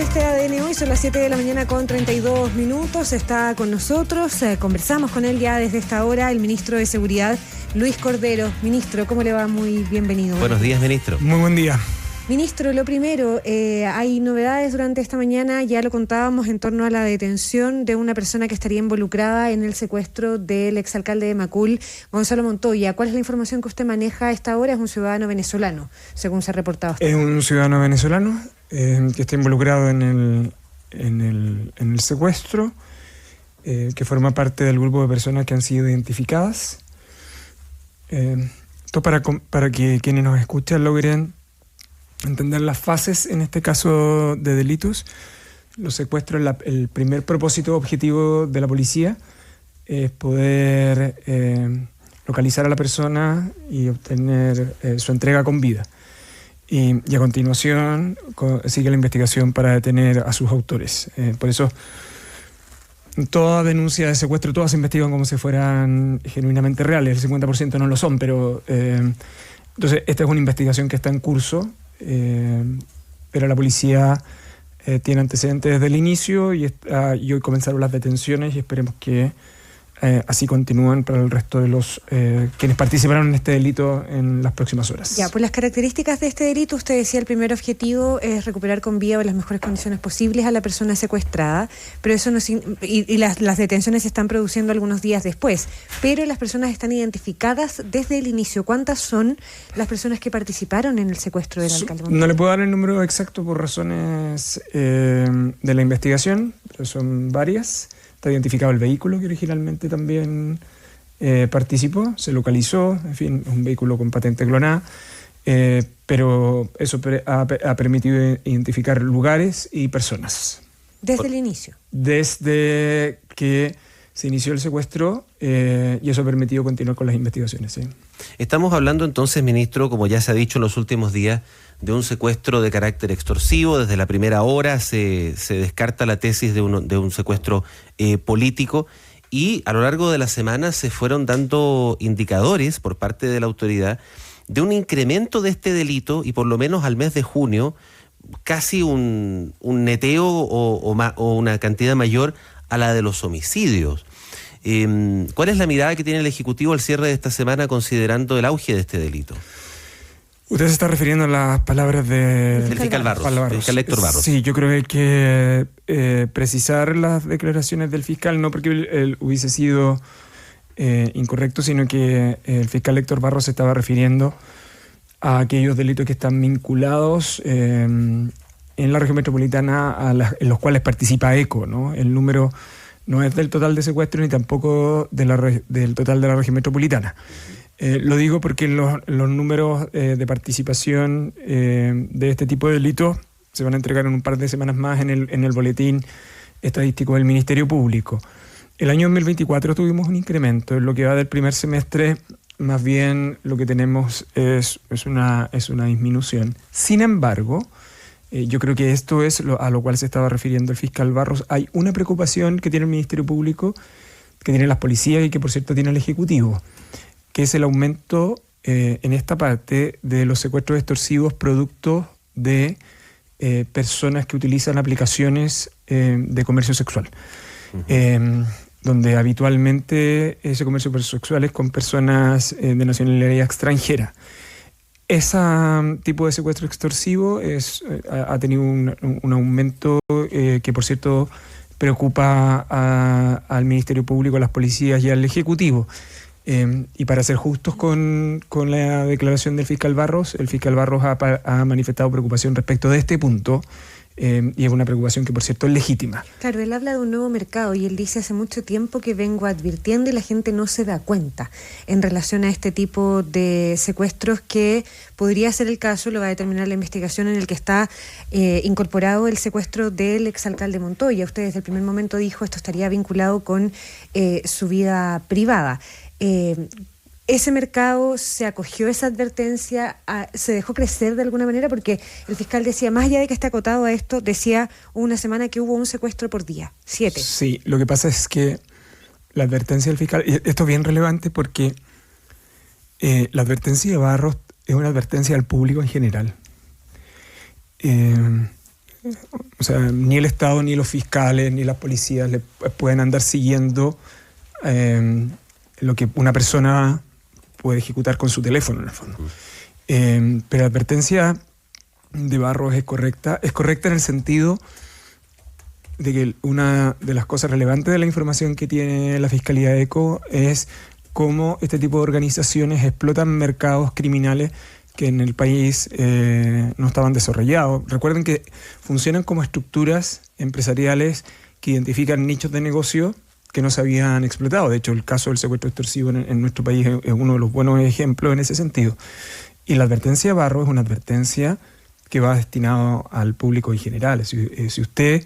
este ADN Hoy, son las 7 de la mañana con 32 minutos. Está con nosotros, conversamos con él ya desde esta hora, el ministro de Seguridad, Luis Cordero. Ministro, ¿cómo le va? Muy bienvenido. Buenos días, ministro. Muy buen día. Ministro, lo primero, hay novedades durante esta mañana, ya lo contábamos, en torno a la detención de una persona que estaría involucrada en el secuestro del exalcalde de Macul, Gonzalo Montoya. ¿Cuál es la información que usted maneja a esta hora? Es un ciudadano venezolano, según se ha reportado. Es un ciudadano venezolano que está involucrado en el secuestro, que forma parte del grupo de personas que han sido identificadas. Esto para que quienes nos escuchan logren entender las fases, en este caso de delitos. Los secuestros, el primer propósito objetivo de la policía es poder localizar a la persona y obtener su entrega con vida. Y a continuación sigue la investigación para detener a sus autores. Por eso, toda denuncia de secuestro, todas se investigan como si fueran genuinamente reales. El 50% no lo son, pero entonces esta es una investigación que está en curso. Pero la policía tiene antecedentes desde el inicio y hoy comenzaron las detenciones y esperemos que así continúen para el resto de los quienes participaron en este delito en las próximas horas. Ya, pues las características de este delito, usted decía, el primer objetivo es recuperar con vida o en las mejores condiciones posibles a la persona secuestrada, pero eso no y las detenciones se están produciendo algunos días después, pero las personas están identificadas desde el inicio. ¿Cuántas son las personas que participaron en el secuestro del alcalde Montoya? No le puedo dar el número exacto por razones de la investigación, pero son varias. Está identificado el vehículo que originalmente también participó, se localizó, en fin, es un vehículo con patente clonada, pero eso ha permitido identificar lugares y personas. ¿Desde el inicio? Desde que se inició el secuestro y eso ha permitido continuar con las investigaciones. ¿Sí? Estamos hablando entonces, ministro, como ya se ha dicho en los últimos días, de un secuestro de carácter extorsivo. Desde la primera hora se descarta la tesis de un secuestro político, y a lo largo de la semana se fueron dando indicadores por parte de la autoridad de un incremento de este delito, y por lo menos al mes de junio casi un neteo o una cantidad mayor a la de los homicidios. ¿Cuál es la mirada que tiene el Ejecutivo al cierre de esta semana considerando el auge de este delito? Usted se está refiriendo a las palabras del fiscal Barros, fiscal Héctor Barros. Sí, yo creo que hay que precisar las declaraciones del fiscal, no porque él hubiese sido incorrecto, sino que el fiscal Héctor Barros se estaba refiriendo a aquellos delitos que están vinculados en la región metropolitana en los cuales participa ECO, ¿no? El número no es del total de secuestros ni tampoco del total de la región metropolitana. Lo digo porque los números de participación de este tipo de delitos se van a entregar en un par de semanas más en el boletín estadístico del Ministerio Público. El año 2024 tuvimos un incremento. En lo que va del primer semestre, más bien lo que tenemos es una disminución. Sin embargo, yo creo que esto es a lo cual se estaba refiriendo el fiscal Barros. Hay una preocupación que tiene el Ministerio Público, que tienen las policías y que por cierto tiene el Ejecutivo, que es el aumento en esta parte de los secuestros extorsivos producto de personas que utilizan aplicaciones de comercio sexual, donde habitualmente ese comercio sexual es con personas de nacionalidad extranjera. Ese tipo de secuestro extorsivo ha tenido un aumento que por cierto preocupa al Ministerio Público, a las policías y al Ejecutivo. Y para ser justos con la declaración del fiscal Barros, el fiscal Barros ha manifestado preocupación respecto de este punto, y es una preocupación que por cierto es legítima. Claro, él habla de un nuevo mercado y él dice hace mucho tiempo que vengo advirtiendo y la gente no se da cuenta en relación a este tipo de secuestros, que podría ser el caso, lo va a determinar la investigación, en el que está incorporado el secuestro del exalcalde Montoya. Usted desde el primer momento dijo esto estaría vinculado con su vida privada. ¿Ese mercado se acogió a esa advertencia, se dejó crecer de alguna manera? Porque el fiscal decía, más allá de que esté acotado a esto, decía una semana que hubo un secuestro por día, 7. Sí, lo que pasa es que la advertencia del fiscal, y esto es bien relevante porque la advertencia de Barros es una advertencia al público en general. O sea, ni el Estado, ni los fiscales, ni las policías le pueden andar siguiendo lo que una persona puede ejecutar con su teléfono, en el fondo. Pero la advertencia de Barros es correcta en el sentido de que una de las cosas relevantes de la información que tiene la Fiscalía ECO es cómo este tipo de organizaciones explotan mercados criminales que en el país no estaban desarrollados. Recuerden que funcionan como estructuras empresariales que identifican nichos de negocio que no se habían explotado. De hecho, el caso del secuestro extorsivo en nuestro país es uno de los buenos ejemplos en ese sentido. Y la advertencia de Barros es una advertencia que va destinado al público en general. Si usted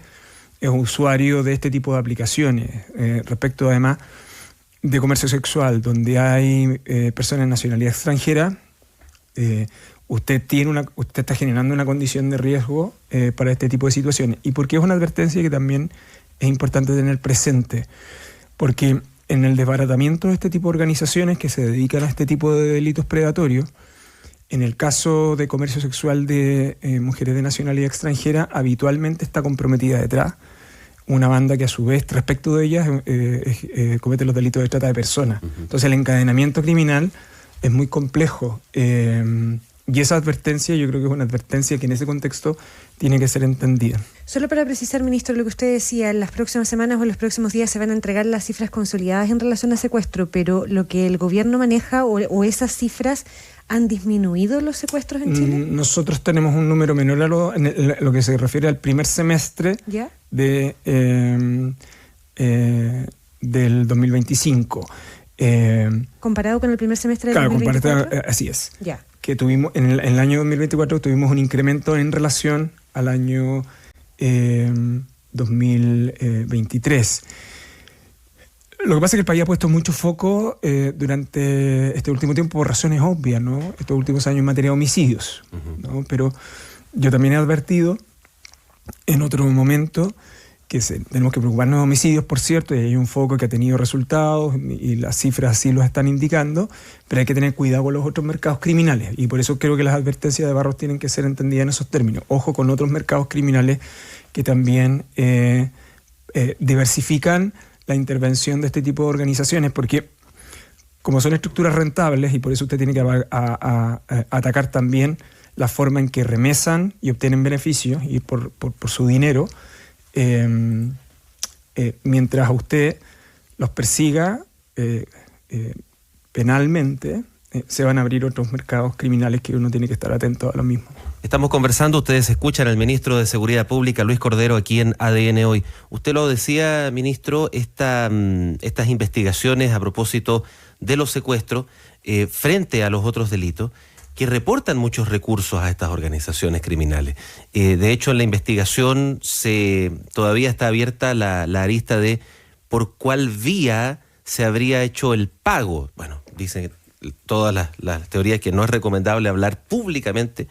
es un usuario de este tipo de aplicaciones, respecto además de comercio sexual, donde hay personas de nacionalidad extranjera, usted está generando una condición de riesgo para este tipo de situaciones. ¿Y por qué es una advertencia que también es importante tener presente? Porque en el desbaratamiento de este tipo de organizaciones que se dedican a este tipo de delitos predatorios, en el caso de comercio sexual de mujeres de nacionalidad extranjera, habitualmente está comprometida detrás una banda que a su vez, respecto de ellas, comete los delitos de trata de personas. Entonces el encadenamiento criminal es muy complejo. Y esa advertencia yo creo que es una advertencia que en ese contexto tiene que ser entendida. Solo para precisar, ministro, lo que usted decía, en las próximas semanas o en los próximos días se van a entregar las cifras consolidadas en relación a secuestro, pero lo que el gobierno maneja o esas cifras, ¿han disminuido los secuestros en Chile? Nosotros tenemos un número menor a lo que se refiere al primer semestre del 2025. ¿Comparado con el primer semestre del 2024? Claro, así es. Ya. Que tuvimos en el año 2024 tuvimos un incremento en relación al año 2023. Lo que pasa es que el país ha puesto mucho foco durante este último tiempo por razones obvias, ¿no? Estos últimos años en materia de homicidios, ¿no? Pero yo también he advertido en otro momento que tenemos que preocuparnos de homicidios, por cierto, y hay un foco que ha tenido resultados y las cifras así los están indicando, pero hay que tener cuidado con los otros mercados criminales y por eso creo que las advertencias de Barros tienen que ser entendidas en esos términos. Ojo con otros mercados criminales que también diversifican la intervención de este tipo de organizaciones, porque como son estructuras rentables y por eso usted tiene que atacar también la forma en que remesan y obtienen beneficios y por su dinero, mientras usted los persiga penalmente, se van a abrir otros mercados criminales que uno tiene que estar atento a lo mismo. Estamos conversando, ustedes escuchan al ministro de Seguridad Pública, Luis Cordero, aquí en ADN Hoy. Usted lo decía, ministro, estas investigaciones a propósito de los secuestros frente a los otros delitos, que reportan muchos recursos a estas organizaciones criminales. De hecho, en la investigación todavía está abierta la arista de por cuál vía se habría hecho el pago. Bueno, dicen todas las teorías que no es recomendable hablar públicamente,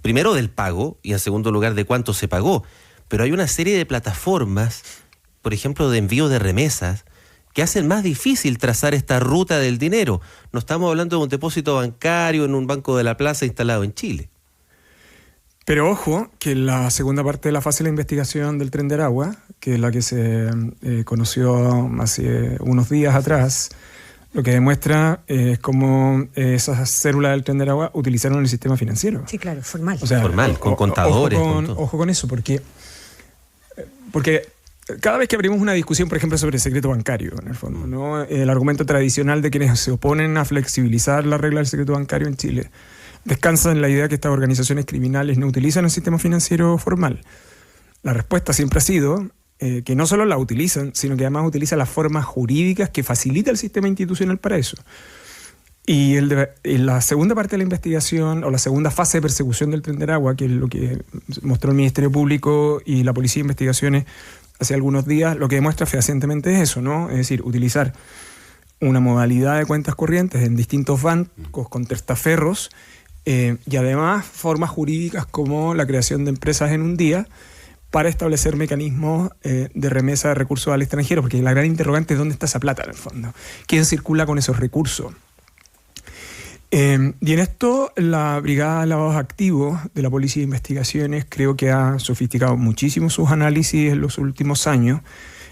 primero del pago y en segundo lugar de cuánto se pagó. Pero hay una serie de plataformas, por ejemplo, de envío de remesas, que hacen más difícil trazar esta ruta del dinero. No estamos hablando de un depósito bancario en un banco de la plaza instalado en Chile. Pero ojo, que la segunda parte de la fase de la investigación del Tren de Aragua, que es la que se conoció hace unos días atrás, lo que demuestra es cómo esas células del Tren de Aragua utilizaron el sistema financiero. Sí, claro, formal. O sea, formal, con contadores. Ojo con eso, porque cada vez que abrimos una discusión, por ejemplo, sobre el secreto bancario, en el fondo, ¿no? El argumento tradicional de quienes se oponen a flexibilizar la regla del secreto bancario en Chile descansa en la idea que estas organizaciones criminales no utilizan el sistema financiero formal. La respuesta siempre ha sido que no solo la utilizan, sino que además utilizan las formas jurídicas que facilita el sistema institucional para eso. Y la segunda parte de la investigación, o la segunda fase de persecución del Tren de Aragua, que es lo que mostró el Ministerio Público y la Policía de Investigaciones hace algunos días, lo que demuestra fehacientemente es eso, ¿no? Es decir, utilizar una modalidad de cuentas corrientes en distintos bancos con testaferros y además formas jurídicas como la creación de empresas en un día para establecer mecanismos de remesa de recursos al extranjero, porque la gran interrogante es dónde está esa plata en el fondo, quién circula con esos recursos. Y en esto la Brigada de Lavados Activos de la Policía de Investigaciones creo que ha sofisticado muchísimo sus análisis en los últimos años.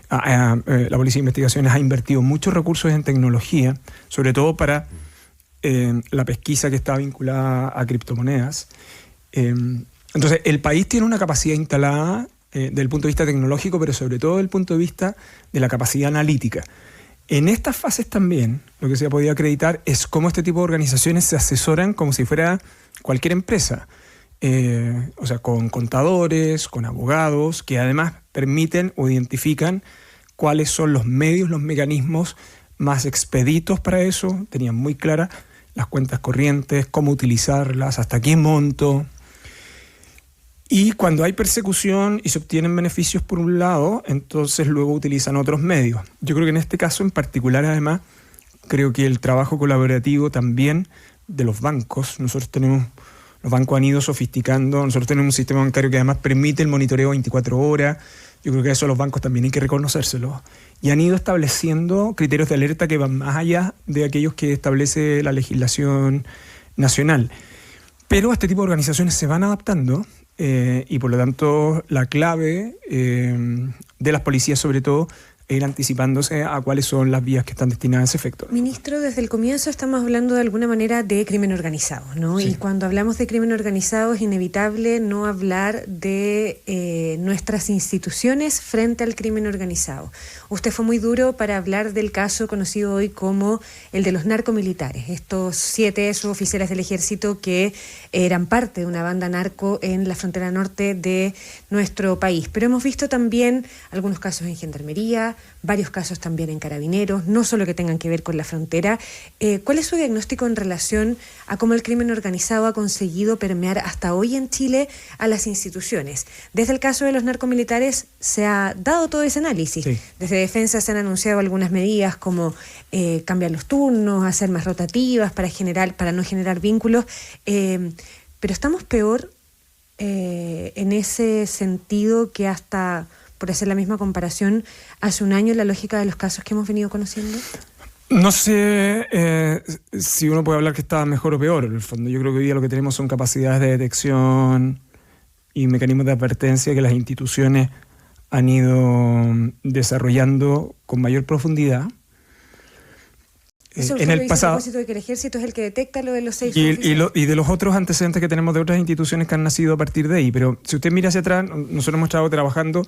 La Policía de Investigaciones ha invertido muchos recursos en tecnología, sobre todo para la pesquisa que está vinculada a criptomonedas. Entonces, el país tiene una capacidad instalada desde el punto de vista tecnológico, pero sobre todo desde el punto de vista de la capacidad analítica. En estas fases también, lo que se ha podido acreditar es cómo este tipo de organizaciones se asesoran como si fuera cualquier empresa. O sea, con contadores, con abogados, que además permiten o identifican cuáles son los medios, los mecanismos más expeditos para eso. Tenían muy claras las cuentas corrientes, cómo utilizarlas, hasta qué monto. Y cuando hay persecución y se obtienen beneficios por un lado, entonces luego utilizan otros medios. Yo creo que en este caso en particular, además, creo que el trabajo colaborativo también de los bancos, los bancos han ido sofisticando, nosotros tenemos un sistema bancario que además permite el monitoreo 24 horas, yo creo que eso a los bancos también hay que reconocérselo. Y han ido estableciendo criterios de alerta que van más allá de aquellos que establece la legislación nacional. Pero este tipo de organizaciones se van adaptando. Y por lo tanto la clave de las policías sobre todo es ir anticipándose a cuáles son las vías que están destinadas a ese efecto. Ministro, desde el comienzo estamos hablando de alguna manera de crimen organizado, ¿no? Sí. Y cuando hablamos de crimen organizado es inevitable no hablar de nuestras instituciones frente al crimen organizado. Usted fue muy duro para hablar del caso conocido hoy como el de los narcomilitares, estos 7 suboficiales del ejército que eran parte de una banda narco en la frontera norte de nuestro país. Pero hemos visto también algunos casos en gendarmería, varios casos también en carabineros, no solo que tengan que ver con la frontera. ¿Cuál es su diagnóstico en relación a cómo el crimen organizado ha conseguido permear hasta hoy en Chile a las instituciones? Desde el caso de los narcomilitares se ha dado todo ese análisis. Sí. Desde Defensa se han anunciado algunas medidas como cambiar los turnos, hacer más rotativas para no generar vínculos. Pero estamos peor en ese sentido que hasta, por hacer la misma comparación, hace un año, la lógica de los casos que hemos venido conociendo. No sé si uno puede hablar que está mejor o peor. En el fondo, yo creo que hoy día lo que tenemos son capacidades de detección y mecanismos de advertencia que las instituciones han ido desarrollando con mayor profundidad. Eso en el pasado, a propósito de que el ejército es el que detecta lo de los 6 y de los otros antecedentes que tenemos de otras instituciones que han nacido a partir de ahí. Pero si usted mira hacia atrás, nosotros hemos estado trabajando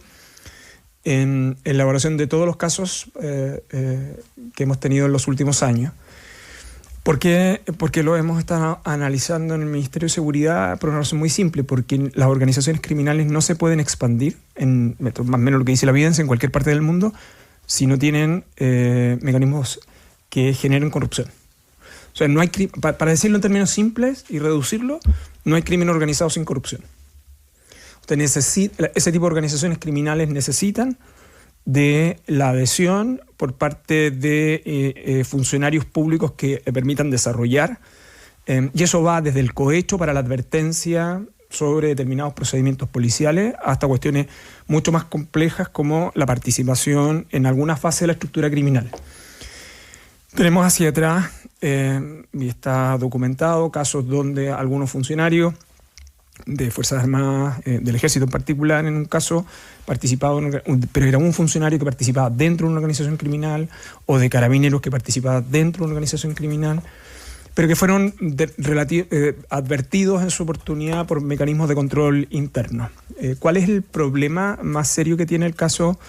en la elaboración de todos los casos que hemos tenido en los últimos años. ¿Por qué? Porque lo hemos estado analizando en el Ministerio de Seguridad por una razón muy simple, porque las organizaciones criminales no se pueden expandir, más o menos lo que dice la evidencia, en cualquier parte del mundo, si no tienen mecanismos que generen corrupción. O sea, no hay, para decirlo en términos simples y reducirlo, no hay crimen organizado sin corrupción. Ese tipo de organizaciones criminales necesitan de la adhesión por parte de funcionarios públicos que permitan desarrollar, y eso va desde el cohecho para la advertencia sobre determinados procedimientos policiales hasta cuestiones mucho más complejas como la participación en alguna fase de la estructura criminal. Tenemos hacia atrás, y está documentado, casos donde algunos funcionarios de Fuerzas Armadas, del Ejército en particular, en un caso, pero era un funcionario que participaba dentro de una organización criminal, o de carabineros que participaba dentro de una organización criminal, pero que fueron advertidos en su oportunidad por mecanismos de control interno. ¿Cuál es el problema más serio que tiene el caso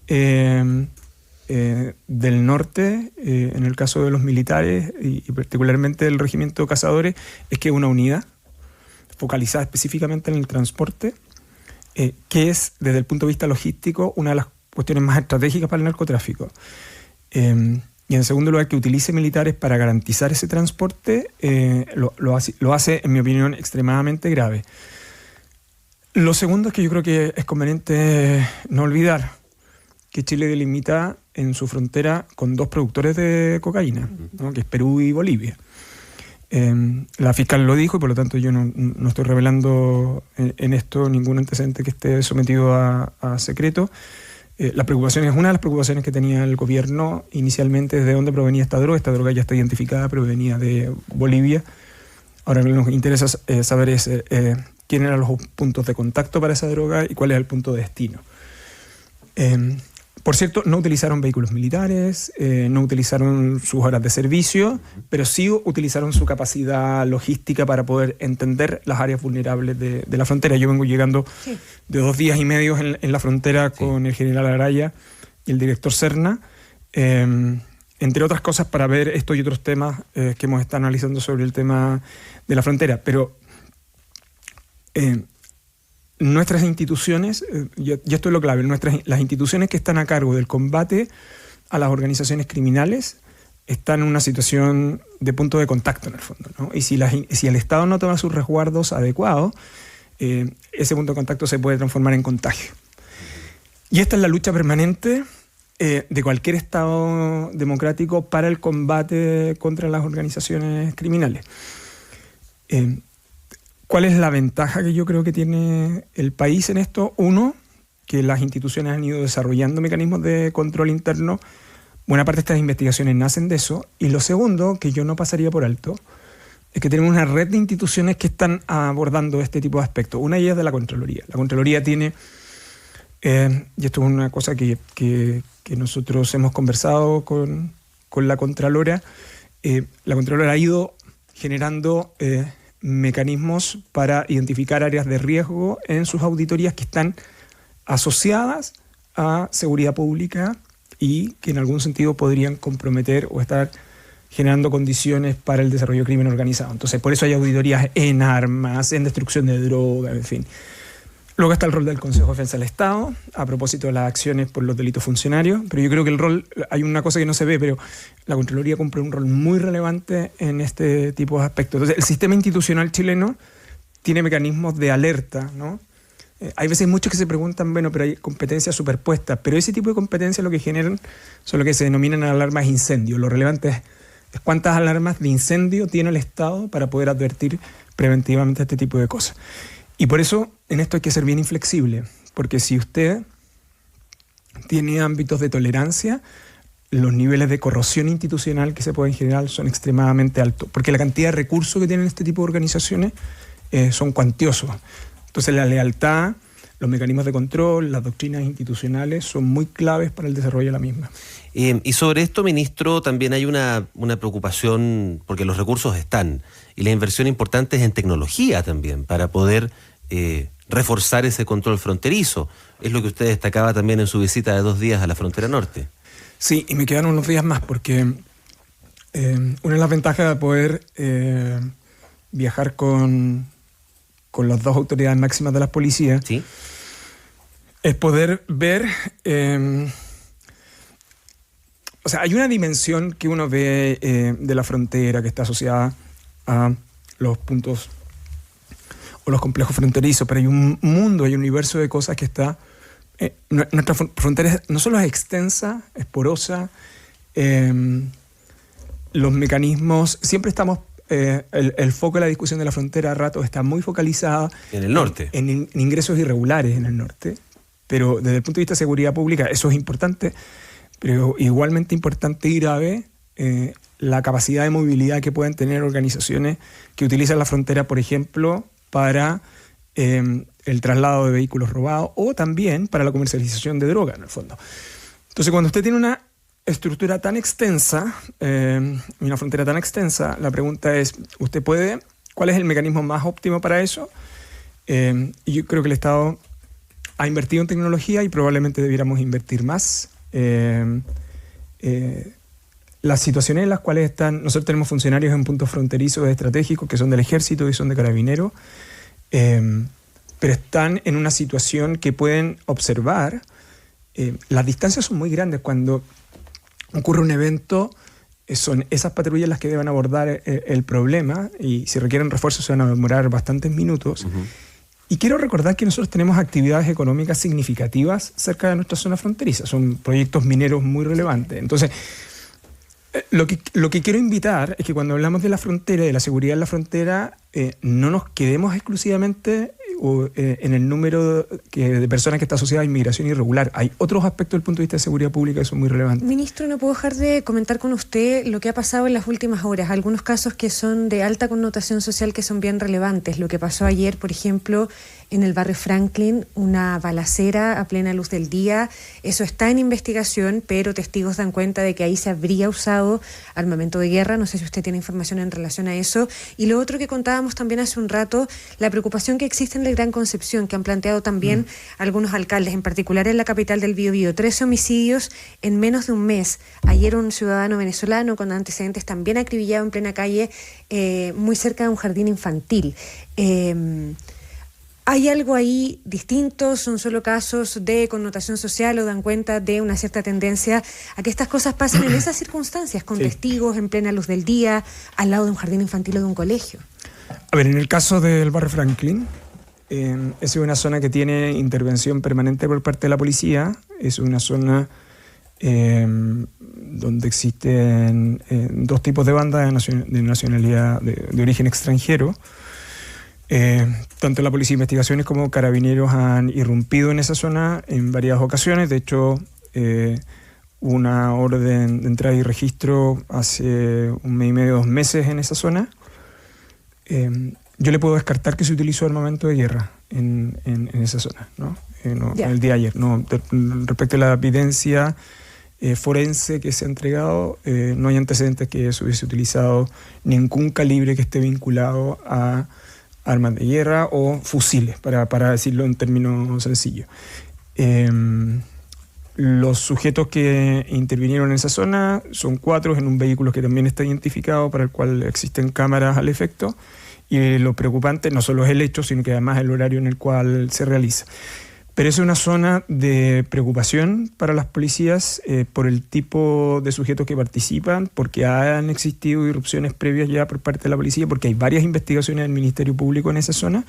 del norte, en el caso de los militares y particularmente del Regimiento de Cazadores? Es que es una unidad focalizada específicamente en el transporte, que es, desde el punto de vista logístico, una de las cuestiones más estratégicas para el narcotráfico. Y en segundo lugar, que utilice militares para garantizar ese transporte, lo hace, en mi opinión, extremadamente grave. Lo segundo es que yo creo que es conveniente no olvidar que Chile delimita en su frontera con 2 productores de cocaína, ¿no? Que es Perú y Bolivia. La fiscal lo dijo y por lo tanto yo no estoy revelando en esto ningún antecedente que esté sometido a secreto. La preocupación es una de las preocupaciones que tenía el gobierno inicialmente, de dónde provenía esta droga. Esta droga ya está identificada, provenía de Bolivia. Ahora lo que nos interesa saber es quién eran los puntos de contacto para esa droga y cuál es el punto de destino. Por cierto, no utilizaron vehículos militares, no utilizaron sus horas de servicio, pero sí utilizaron su capacidad logística para poder entender las áreas vulnerables de la frontera. Yo vengo llegando de 2 días y medio en la frontera con el general Araya y el director Serna, entre otras cosas para ver estos y otros temas que hemos estado analizando sobre el tema de la frontera. Pero nuestras instituciones, y esto es lo clave, las instituciones que están a cargo del combate a las organizaciones criminales están en una situación de punto de contacto en el fondo, ¿no? Y si el Estado no toma sus resguardos adecuados, ese punto de contacto se puede transformar en contagio. Y esta es la lucha permanente de cualquier Estado democrático para el combate contra las organizaciones criminales. ¿Cuál es la ventaja que yo creo que tiene el país en esto? Uno, que las instituciones han ido desarrollando mecanismos de control interno. Buena parte de estas investigaciones nacen de eso. Y lo segundo, que yo no pasaría por alto, es que tenemos una red de instituciones que están abordando este tipo de aspectos. Una de ellas es de la Contraloría. La Contraloría tiene, y esto es una cosa que nosotros hemos conversado con la Contralora, la Contralora ha ido generando mecanismos para identificar áreas de riesgo en sus auditorías que están asociadas a seguridad pública y que en algún sentido podrían comprometer o estar generando condiciones para el desarrollo de crimen organizado. Entonces, por eso hay auditorías en armas, en destrucción de droga, en fin. Luego está el rol del Consejo de Defensa del Estado, a propósito de las acciones por los delitos funcionarios, pero yo creo que el rol, hay una cosa que no se ve, pero la Contraloría cumple un rol muy relevante en este tipo de aspectos. Entonces, el sistema institucional chileno tiene mecanismos de alerta, ¿no? Hay veces muchos que se preguntan, bueno, pero hay competencias superpuestas, pero ese tipo de competencias lo que generan son lo que se denominan alarmas de incendio. Lo relevante es cuántas alarmas de incendio tiene el Estado para poder advertir preventivamente este tipo de cosas. Y por eso en esto hay que ser bien inflexible, porque si usted tiene ámbitos de tolerancia, los niveles de corrosión institucional que se pueden generar son extremadamente altos, porque la cantidad de recursos que tienen este tipo de organizaciones son cuantiosos. Entonces la lealtad, los mecanismos de control, las doctrinas institucionales son muy claves para el desarrollo de la misma. Y sobre esto, ministro, también hay una preocupación, porque los recursos están, y la inversión importante es en tecnología también, para poder reforzar ese control fronterizo. Es lo que usted destacaba también en su visita de 2 días a la frontera norte. Sí, y me quedan unos días más, porque una de las ventajas de poder viajar con las 2 autoridades máximas de las policías, ¿sí?, es poder ver... o sea, hay una dimensión que uno ve de la frontera que está asociada a los puntos o los complejos fronterizos, pero hay un mundo, hay un universo de cosas que está... nuestra frontera no solo es extensa, es porosa, los mecanismos... Siempre estamos... el foco de la discusión de la frontera a rato está muy focalizada... En el norte. En ingresos irregulares en el norte, pero desde el punto de vista de seguridad pública eso es importante, pero igualmente importante y grave la capacidad de movilidad que pueden tener organizaciones que utilizan la frontera, por ejemplo, para el traslado de vehículos robados o también para la comercialización de droga, en el fondo. Entonces, cuando usted tiene una estructura tan extensa, una frontera tan extensa, la pregunta es, ¿cuál es el mecanismo más óptimo para eso? Y yo creo que el Estado ha invertido en tecnología y probablemente debiéramos invertir más. Las situaciones en las cuales nosotros tenemos funcionarios en puntos fronterizos estratégicos que son del Ejército y son de Carabineros, pero están en una situación que pueden observar. Las distancias son muy grandes. Cuando ocurre un evento, son esas patrullas las que deben abordar el problema, y si requieren refuerzos se van a demorar bastantes minutos. Uh-huh. Y quiero recordar que nosotros tenemos actividades económicas significativas cerca de nuestra zona fronteriza. Son proyectos mineros muy relevantes. Entonces, lo que quiero invitar es que cuando hablamos de la frontera y de la seguridad en la frontera, no nos quedemos exclusivamente en el número de personas que está asociada a inmigración irregular. Hay otros aspectos desde el punto de vista de seguridad pública que son muy relevantes. Ministro, no puedo dejar de comentar con usted lo que ha pasado en las últimas horas. Algunos casos que son de alta connotación social que son bien relevantes. Lo que pasó ayer, por ejemplo, en el barrio Franklin, una balacera a plena luz del día. Eso está en investigación, pero testigos dan cuenta de que ahí se habría usado armamento de guerra. No sé si usted tiene información en relación a eso. Y lo otro que contábamos también hace un rato, la preocupación que existe en la Gran Concepción, que han planteado también algunos alcaldes, en particular en la capital del Biobío. 13 homicidios en menos de un mes. Ayer un ciudadano venezolano con antecedentes también acribillado en plena calle, muy cerca de un jardín infantil. ¿Hay algo ahí distinto? ¿Son solo casos de connotación social o dan cuenta de una cierta tendencia a que estas cosas pasen en esas circunstancias, con testigos en plena luz del día, al lado de un jardín infantil o de un colegio? A ver, en el caso del barrio Franklin, es una zona que tiene intervención permanente por parte de la policía. Es una zona donde existen dos tipos de bandas de nacionalidad de origen extranjero. Tanto la Policía de Investigaciones como Carabineros han irrumpido en esa zona en varias ocasiones. De hecho, una orden de entrada y registro hace 1 mes y medio, 2 meses en esa zona. Yo le puedo descartar que se utilizó armamento de guerra en esa zona, ¿no? El día de ayer. No, respecto a la evidencia forense que se ha entregado, no hay antecedentes que se hubiese utilizado ningún calibre que esté vinculado a armas de guerra o fusiles, para decirlo en términos sencillos. Los sujetos que intervinieron en esa zona son 4 en un vehículo que también está identificado, para el cual existen cámaras al efecto, y lo preocupante no solo es el hecho, sino que además el horario en el cual se realiza. Pero es una zona de preocupación para las policías por el tipo de sujetos que participan, porque han existido irrupciones previas ya por parte de la policía, porque hay varias investigaciones del Ministerio Público en esa zona,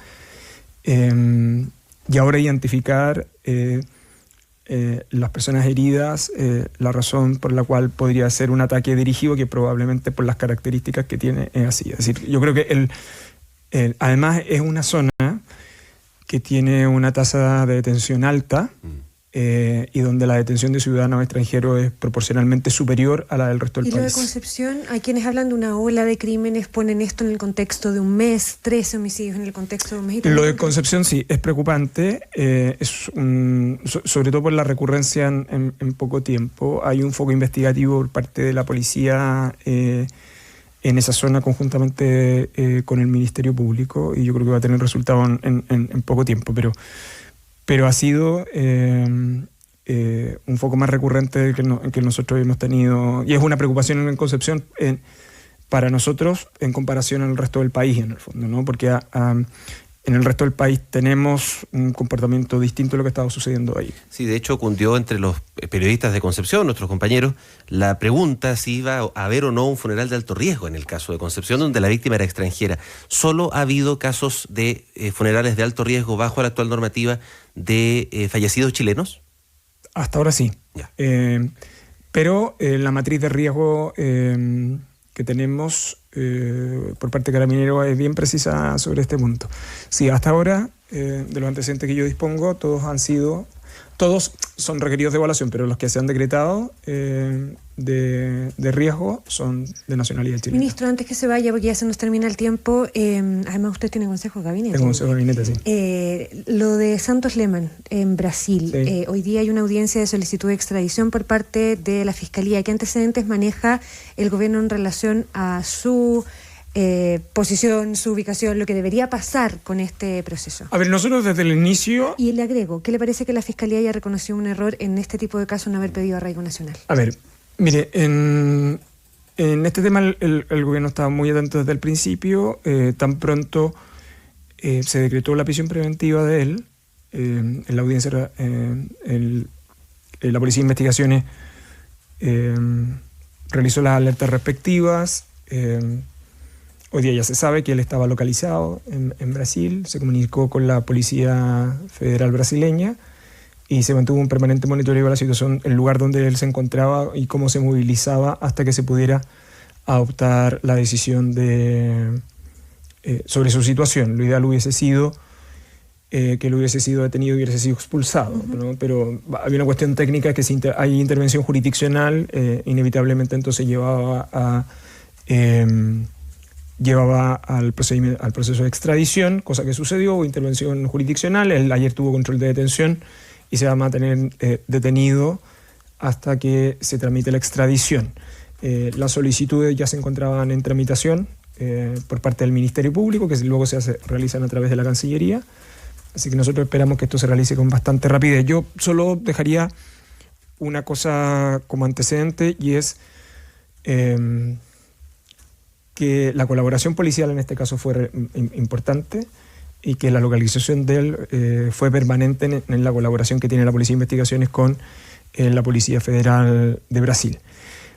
y ahora identificar las personas heridas, la razón por la cual podría ser un ataque dirigido, que probablemente por las características que tiene es así. Es decir, yo creo que además es una zona que tiene una tasa de detención alta y donde la detención de ciudadanos extranjeros es proporcionalmente superior a la del resto del país. Y lo de Concepción, hay quienes hablan de una ola de crímenes, ponen esto en el contexto de un mes, 13 homicidios en el contexto de un mes. Lo de Concepción sí, es preocupante, sobre todo por la recurrencia en poco tiempo. Hay un foco investigativo por parte de la policía en esa zona conjuntamente con el Ministerio Público, y yo creo que va a tener resultados en poco tiempo, pero ha sido un foco más recurrente que nosotros hemos tenido, y es una preocupación en Concepción para nosotros en comparación al resto del país, en el fondo, ¿no? Porque en el resto del país tenemos un comportamiento distinto a lo que estaba sucediendo ahí. Sí, de hecho cundió entre los periodistas de Concepción, nuestros compañeros, la pregunta si iba a haber o no un funeral de alto riesgo en el caso de Concepción, donde la víctima era extranjera. ¿Solo ha habido casos de funerales de alto riesgo bajo la actual normativa de fallecidos chilenos? Hasta ahora sí. Pero la matriz de riesgo que tenemos por parte de Carabineros es bien precisa sobre este punto. Sí, hasta ahora, de los antecedentes que yo dispongo, todos son requeridos de evaluación, pero los que se han decretado de riesgo son de nacionalidad chilena. Ministro, antes que se vaya, porque ya se nos termina el tiempo, además usted tiene consejo de gabinete. Tengo consejo de gabinete, sí. Lo de Santos Lehmann en Brasil, sí. Hoy día hay una audiencia de solicitud de extradición por parte de la Fiscalía. ¿Qué antecedentes maneja el gobierno en relación a su posición, su ubicación, lo que debería pasar con este proceso? A ver, nosotros desde el inicio... Y le agrego, ¿qué le parece que la Fiscalía haya reconocido un error en este tipo de casos, no haber pedido arraigo nacional? A ver, mire, en este tema el gobierno estaba muy atento desde el principio. Tan pronto se decretó la prisión preventiva de él, en la audiencia la Policía de Investigaciones realizó las alertas respectivas. Hoy día ya se sabe que él estaba localizado en Brasil, se comunicó con la Policía Federal brasileña y se mantuvo un permanente monitoreo de la situación, el lugar donde él se encontraba y cómo se movilizaba hasta que se pudiera adoptar la decisión sobre su situación. Lo ideal hubiese sido que él hubiese sido detenido y hubiese sido expulsado, ¿no? Pero había una cuestión técnica que si hay intervención jurisdiccional, inevitablemente entonces llevaba al proceso de extradición, cosa que sucedió, hubo intervención jurisdiccional, él ayer tuvo control de detención y se va a mantener detenido hasta que se tramite la extradición. Las solicitudes ya se encontraban en tramitación por parte del Ministerio Público, que luego realizan a través de la Cancillería, así que nosotros esperamos que esto se realice con bastante rapidez. Yo solo dejaría una cosa como antecedente, y es que la colaboración policial en este caso fue importante y que la localización de él fue permanente en la colaboración que tiene la Policía de Investigaciones con la Policía Federal de Brasil.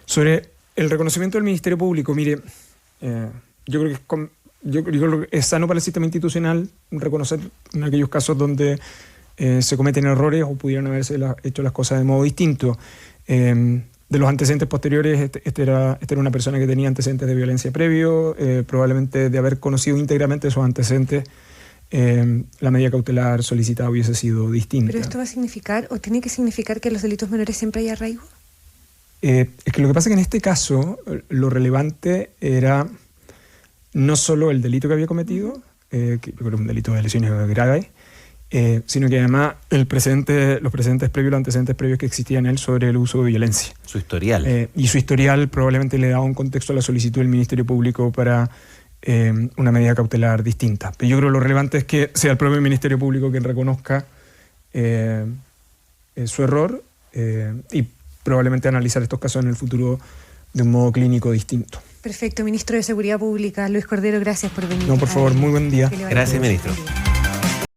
Sobre el reconocimiento del Ministerio Público, mire, yo creo que es sano para el sistema institucional reconocer en aquellos casos donde se cometen errores o pudieran haberse hecho las cosas de modo distinto. De los antecedentes posteriores, este era una persona que tenía antecedentes de violencia previo, probablemente de haber conocido íntegramente esos antecedentes, la medida cautelar solicitada hubiese sido distinta. ¿Pero esto va a significar o tiene que significar que en los delitos menores siempre hay arraigo? Es que lo que pasa es que en este caso lo relevante era no solo el delito que había cometido, que yo creo que es un delito de lesiones graves, sino que además los antecedentes previos que existían en él sobre el uso de violencia. Su historial. Y su historial probablemente le daba un contexto a la solicitud del Ministerio Público para una medida cautelar distinta. Pero yo creo que lo relevante es que sea el propio Ministerio Público quien reconozca su error y probablemente analizar estos casos en el futuro de un modo clínico distinto. Perfecto, Ministro de Seguridad Pública, Luis Cordero, gracias por venir. No, por favor, muy buen día. Gracias, ministro.